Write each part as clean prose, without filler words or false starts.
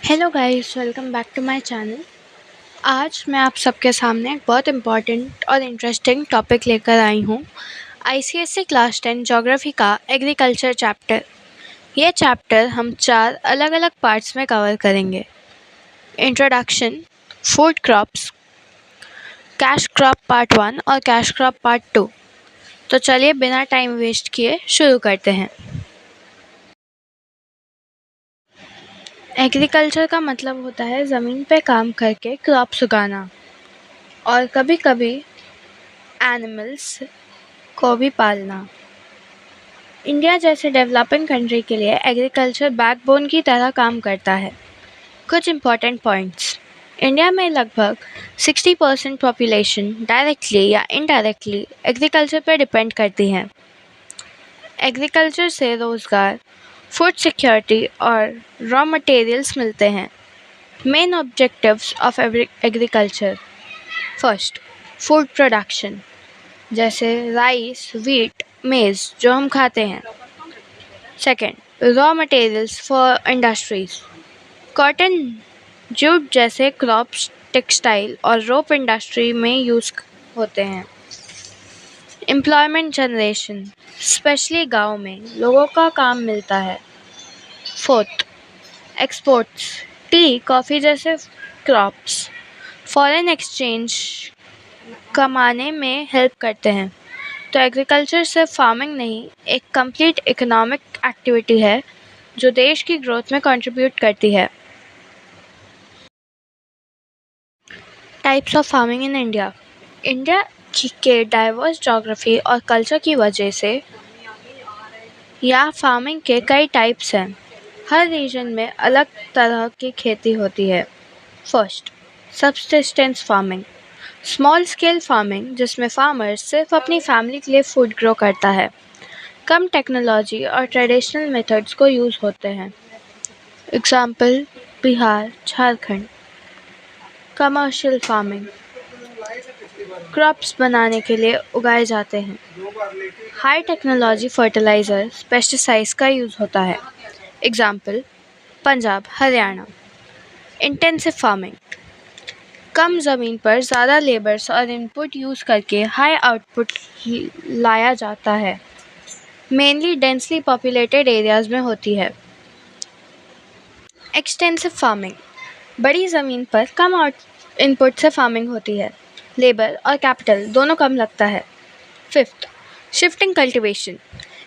Hello guys, welcome back to my channel. आज मैं आप सबके सामने एक बहुत इम्पॉर्टेंट और इंटरेस्टिंग टॉपिक लेकर आई हूँ। आईसीएसई क्लास 10 ज्योग्राफी का एग्रीकल्चर चैप्टर। ये चैप्टर हम 4 अलग अलग पार्ट्स में कवर करेंगे। Introduction, food crops, cash crop part 1 और कैश क्रॉप पार्ट 2। तो चलिए बिना टाइम वेस्ट किए शुरू करते हैं। एग्रीकल्चर का मतलब होता है ज़मीन पे काम करके क्रॉप्स उगाना और कभी कभी एनिमल्स को भी पालना। इंडिया जैसे डेवलपिंग कंट्री के लिए एग्रीकल्चर बैकबोन की तरह काम करता है। कुछ इम्पोर्टेंट पॉइंट्स। इंडिया में लगभग 60% पॉपुलेशन डायरेक्टली या इनडायरेक्टली एग्रीकल्चर पर डिपेंड करती है। एग्रीकल्चर से रोज़गार, फूड सिक्योरिटी और रॉ मटेरियल्स मिलते हैं। Main objectives of agriculture. First, food production, जैसे राइस, व्हीट, मेज़ जो हम खाते हैं। Second, raw materials for industries, cotton, jute जैसे क्रॉप्स टेक्सटाइल और रोप इंडस्ट्री में यूज़ होते हैं। एम्प्लॉयमेंट जनरेशन, स्पेशली गांव में लोगों का काम मिलता है। फोर्थ, एक्सपोर्ट्स, टी, कॉफ़ी जैसे क्रॉप्स फॉरेन एक्सचेंज कमाने में हेल्प करते हैं। तो एग्रीकल्चर सिर्फ फार्मिंग नहीं, एक कंप्लीट इकोनॉमिक एक्टिविटी है जो देश की ग्रोथ में कंट्रीब्यूट करती है। Types of farming in India. India के डाइवर्स ज्योग्राफी और कल्चर की वजह से यहाँ फार्मिंग के कई टाइप्स हैं। हर रीजन में अलग तरह की खेती होती है। First, subsistence farming, small scale farming जिसमें फार्मर्स सिर्फ अपनी फैमिली के लिए फूड ग्रो करता है। कम टेक्नोलॉजी और ट्रेडिशनल मेथड्स को यूज़ होते हैं। Example, Bihar, Jharkhand. Commercial farming, crops बनाने के लिए उगाए जाते हैं। हाई टेक्नोलॉजी फर्टिलाइजर्स, पेस्टिसाइड्स का यूज़ होता है। Example, Punjab, Haryana. Intensive farming, कम ज़मीन पर ज़्यादा लेबर्स और इनपुट यूज़ करके हाई आउटपुट लाया जाता है। मेनली डेंसली पॉपुलेटेड एरियाज़ में होती है। एक्सटेंसिव फार्मिंग, बड़ी ज़मीन पर कम इनपुट से फार्मिंग होती है। लेबर और कैपिटल दोनों कम लगता है। फिफ्थ, शिफ्टिंग कल्टीवेशन,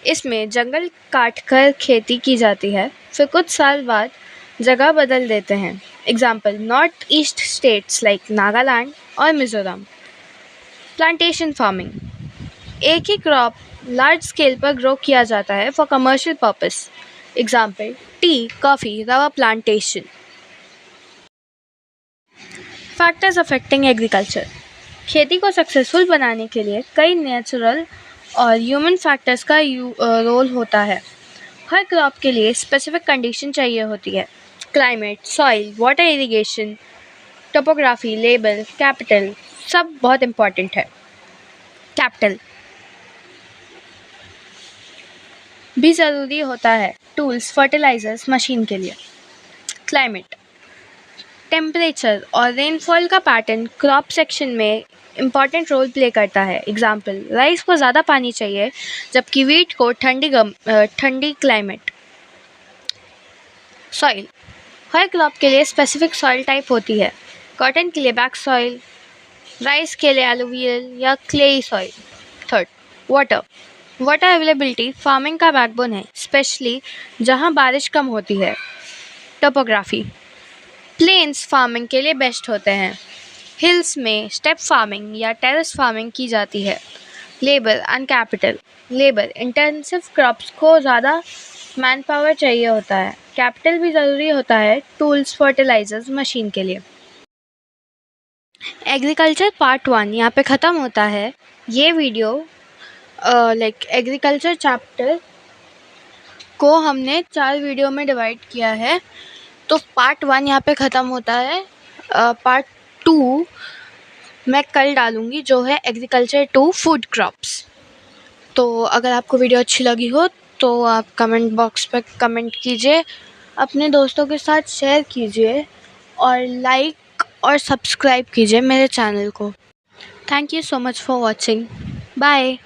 इसमें जंगल काट कर खेती की जाती है, फिर कुछ साल बाद जगह बदल देते हैं। Example, north east states like Nagaland और मिजोरम। प्लांटेशन फार्मिंग, एक ही क्रॉप लार्ज स्केल पर ग्रो किया जाता है for commercial purpose. Example, T, coffee, रवा प्लांटेशन। फैक्टर्स अफेक्टिंग एग्रीकल्चर, खेती को सक्सेसफुल बनाने के लिए कई नेचुरल और ह्यूमन फैक्टर्स का रोल होता है। हर क्रॉप के लिए स्पेसिफिक कंडीशन चाहिए होती है। Climate, soil, water irrigation, topography, labour, capital सब बहुत इम्पॉर्टेंट है। कैपिटल भी ज़रूरी होता है, टूल्स, फर्टिलाइजर्स, मशीन के लिए। क्लाइमेट, टेम्परेचर और रेनफॉल का पैटर्न क्रॉप सेक्शन में इम्पॉर्टेंट रोल प्ले करता है। एग्जाम्पल, राइस को ज़्यादा पानी चाहिए जबकि वीट को ठंडी क्लाइमेट। सॉइल, हर क्रॉप के लिए स्पेसिफिक सॉइल टाइप होती है। कॉटन के लिए बैक सॉइल, राइस के लिए एलुवियल या clayey soil. Third, water, water availability farming का बैकबोन है, स्पेशली जहाँ बारिश कम होती है। टोपोग्राफी, प्लेन्स फार्मिंग के लिए बेस्ट होते हैं, हिल्स में स्टेप फार्मिंग या टेरेस फार्मिंग की जाती है। Labour and capital, labour intensive crops को ज़्यादा मैन पावर चाहिए होता है, कैपिटल भी ज़रूरी होता है, टूल्स, फर्टिलाइजर्स, मशीन के लिए। एग्रीकल्चर पार्ट 1 यहाँ पे ख़त्म होता है। ये वीडियो एग्रीकल्चर चैप्टर को हमने 4 वीडियो में डिवाइड किया है, तो पार्ट 1 यहाँ पे ख़त्म होता है। पार्ट 2 मैं कल डालूँगी, जो है एग्रीकल्चर 2 फूड क्रॉप्स। तो अगर आपको वीडियो अच्छी लगी हो तो आप कमेंट बॉक्स पे कमेंट कीजिए अपने दोस्तों के साथ शेयर कीजिए और लाइक और सब्सक्राइब कीजिए मेरे चैनल को। Thank you so much for watching. Bye.